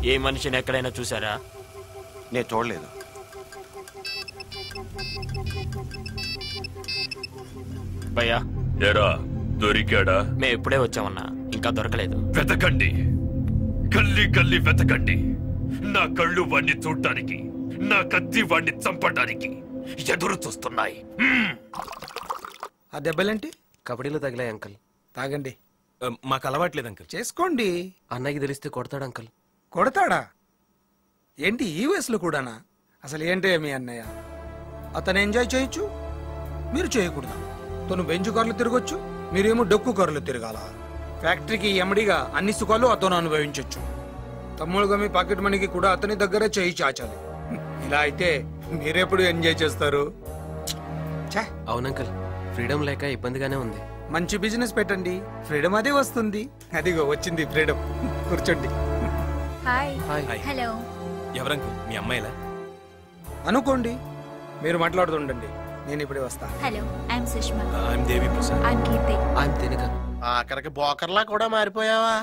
ఏ మనిషిని ఎక్కడైనా చూసారా? నేను చూడలేదు. భయ్యా ఎరా దొరికాడా? మేము ఎప్పుడే వచ్చామన్నా, ఇంకా దొరకలేదు. వెతకండి, గల్లీ గల్లీ వెతకండి. నా కళ్ళు వాణ్ణి చూడ్డానికి, నా కత్తి వాణ్ణి చంపడానికి ఎదురు చూస్తున్నాయి. ఆ దెబ్బలేంటి? కబడ్డీలో తగిలాయి అంకల్. తాగండి. మాకు అలవాట్లేదు అంకల్. చేసుకోండి. అన్నయ్యకి తెలిస్తే కొడతాడు అంకల్. కొడతాడా? ఏంటి ఈ వయసులో కూడానా? అసలు ఏంటి మీ అన్నయ్య? అతను ఎంజాయ్ చేయొచ్చు, మీరు చేయకూడదు. తను బెంచు కార్లు తిరగొచ్చు, మీరేమో డొక్కు కార్లు తిరగాల. ఫ్యాక్టరీకి ఎమ్మడిగా అన్ని సుఖాలు అతను అనుభవించవచ్చు. తమ్ముడుగా మీ పాకెట్ మనీకి కూడా అతని దగ్గరే చేయి చాచాలి. ఇలా అయితే మీరెప్పుడు ఎంజాయ్ చేస్తారు? అవునంకల్, ఫ్రీడమ్ లేక ఇబ్బందిగానే ఉంది. మంచి బిజినెస్ పెట్టండి, ఫ్రీడమ్ అదే వస్తుంది. అదిగో వచ్చింది ఫ్రీడమ్. కూర్చోండి. హాయ్. హలో. ఎవరంకుల్? మీ అమ్మాయిలా? అనుకోండి, మీరు మాట్లాడుతుండండి, నేను ఇప్పుడే వస్తా. Hello, I'm Sushma. I'm Devi Prasad. I'm Keerthi. I'm తినక. ఆఖరికి బోకర్లా కూడా మారిపోయావా?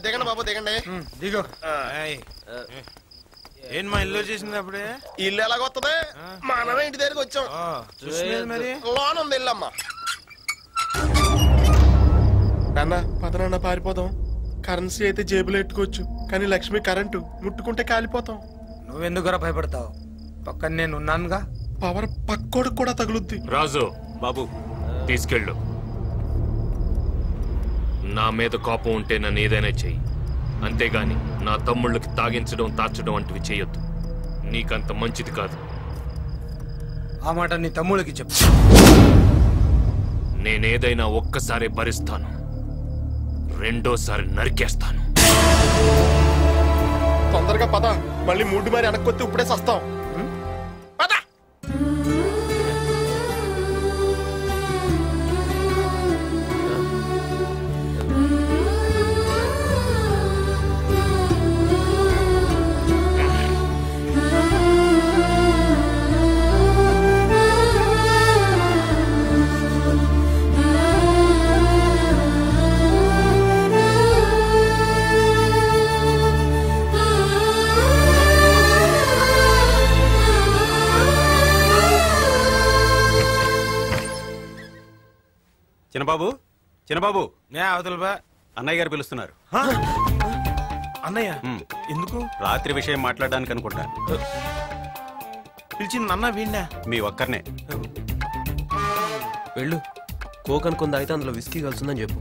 దిగండి బాబు, దిగండి. దిగో. ఏం మా ఇల్లు చేసింది అప్పుడే? ఇల్లు ఎలాగొస్తుంది? మనమే ఇంటి దగ్గరికి వచ్చాం. మరి లోన్ ఉంది ఇల్లమ్మా. నాన్న పదనాన్న పారిపోదాం. కరెన్సీ అయితే జేబులో ఎట్టుకోవచ్చు, కానీ లక్ష్మి కరెంటు ముట్టుకుంటే కాలిపోతాం. నువ్వెందుకురా భయపడతావు? పక్కన నేను ఉన్నానుగా. పవర్ పక్కోడికి కూడా తగులుద్ది. రాజు బాబు తీసుకెళ్ళు. నా మీద కోపం ఉంటే నన్ను ఏదైనా చెయ్యి, అంతేగాని నా తమ్ముళ్ళకి తాగించడం తార్చడం అంటివి చేయొద్దు. నీకంత మంచిది కాదు. ఆ మాట నీ తమ్ముడికి చెప్పు. నేనేదైనా ఒక్కసారి భరిస్తాను, రెండోసారి నరికేస్తాను. తొందరగా పద, మళ్ళీ మూడు మరి వెనక్కొత్తి ఇప్పుడే సస్తాం. పద. చిన్నబాబు, చిన్నబాబు. అవతల బా. అన్నయ్య గారు పిలుస్తున్నారు. అన్నయ్య ఎందుకు? రాత్రి విషయం మాట్లాడడానికి అనుకుంటా. పిలిచింది అన్న వీణ్ణా? మీ ఒక్కరినే. వెళ్ళు. కోక్ అనుకుంది అయితే అందులో విస్కీ కలుస్తుందని చెప్పు.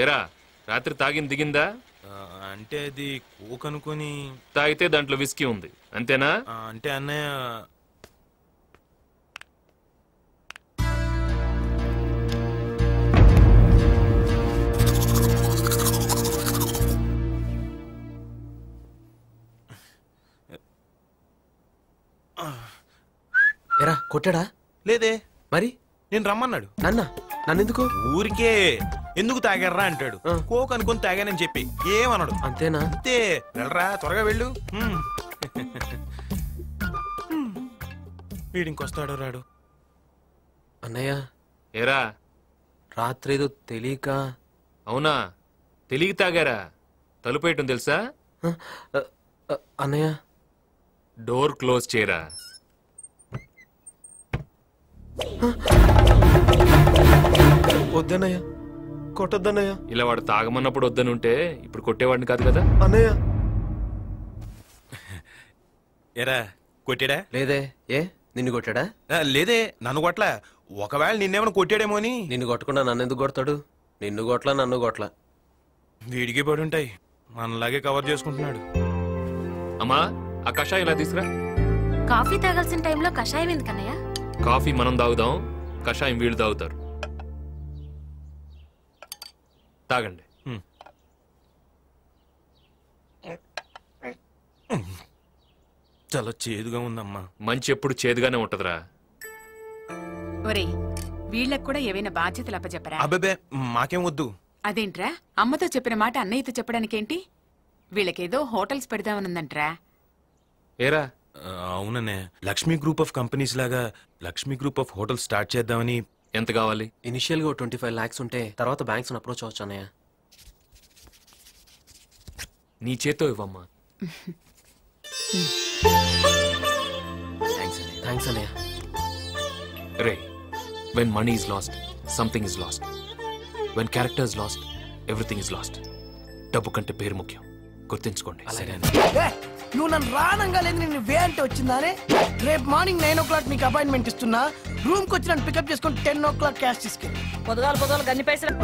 ఏరా రాత్రి తాగింది దిగిందా? అంటే అది కోక్ అనుకుని తాగితే దాంట్లో విస్కీ ఉంది, అంతేనా? అంటే అన్నయ్య ఎరా కొట్టాడా? లేదే. మరి నేను రమ్మన్నాడు. నన్నెందుకు? ఊరికే ఎందుకు తాగారా అంటాడు. కోక్ అనుకుని తాగానని చెప్పి ఏమన్నాడు. అంతేనా? అంతే. వెళ్ళరా, త్వరగా వెళ్ళు. వీడింకొస్తాడు రాడు. అన్నయ్య ఏరా రాత్రి ఏదో తెలియక. అవునా? తెలియక తాగారా? తలుపేయటం తెలుసా? అన్నయ్య డోర్ క్లోజ్ చేయరా. వద్దన్నయ్య, కొట్టద్దన్నయ్య. ఇలా వాడు తాగమన్నప్పుడు వద్దనుంటే ఇప్పుడు కొట్టేవాడిని కాదు కదా. అన్నయ్య. ఎరా కొట్టాడా? లేదే. ఏ నిన్ను కొట్టాడా? లేదే, నన్ను కొట్లా. ఒకవేళ నిన్నేమైనా కొట్టాడేమో అని. నిన్ను కొట్టకుండా నన్ను ఎందుకు కొడతాడు? నిన్ను కొట్లా, నన్ను కొట్లా. వీడికి పడి ఉంటాయి, మనలాగే కవర్ చేసుకుంటున్నాడు. అమ్మా ఆ కషాయం ఇలా తీసుకురా. కాఫీ తాగాల్సిన టైంలో కషాయం ఎందుకన్నయ్య? కాఫీ మనం తాగుదాం, కషాయం వీళ్ళు తాగుతారు. తాగండి. చాలా చేదుగా ఉందమ్మా. మంచి ఎప్పుడు చేదుగానే ఉంటదిరా. ఒరే వీళ్ళకు కూడా ఏవైనా బాధ్యతలు అప్పచెప్పరా? అబ్బే మాకేం వద్దు. అదేంట్రా, అమ్మతో చెప్పిన మాట అన్నయ్యతో చెప్పడానికేంటి? వీళ్ళకేదో హోటల్స్ పెడదామనుందంట్రా. ఏరా అవుననే, లక్ష్మీ గ్రూప్ ఆఫ్ కంపెనీస్ లాగా Lakshmi group of hotel start చేద్దామని. ఎంత కావాలి? ఇనిషియల్ గా 25 lakhs ఉంటే తర్వాత బ్యాంక్స్ అప్రోచ్ అవచ్చు అన్నయ్య. నీ చేత్తో ఇవ్వమ్మా. థ్యాంక్స్ అన్నయ్య. రే, when money is lost, something is lost. When character is lost, everything is lost. డబ్బు కంటే పేరు ముఖ్యం, గుర్తుంచుకోండి. నువ్వు నన్ను రానంగా లేదు, నేను వే అంటే వచ్చిందానే. రేపు మార్నింగ్ 9 o'clock నీకు అపాయింట్మెంట్ ఇస్తున్నా. రూమ్ కి వచ్చి నన్ను పికప్ చేసుకొని 10 o'clock క్యాష్ తీసుకెళ్ళి. పొద్దుగాలు గన్ని పైసలు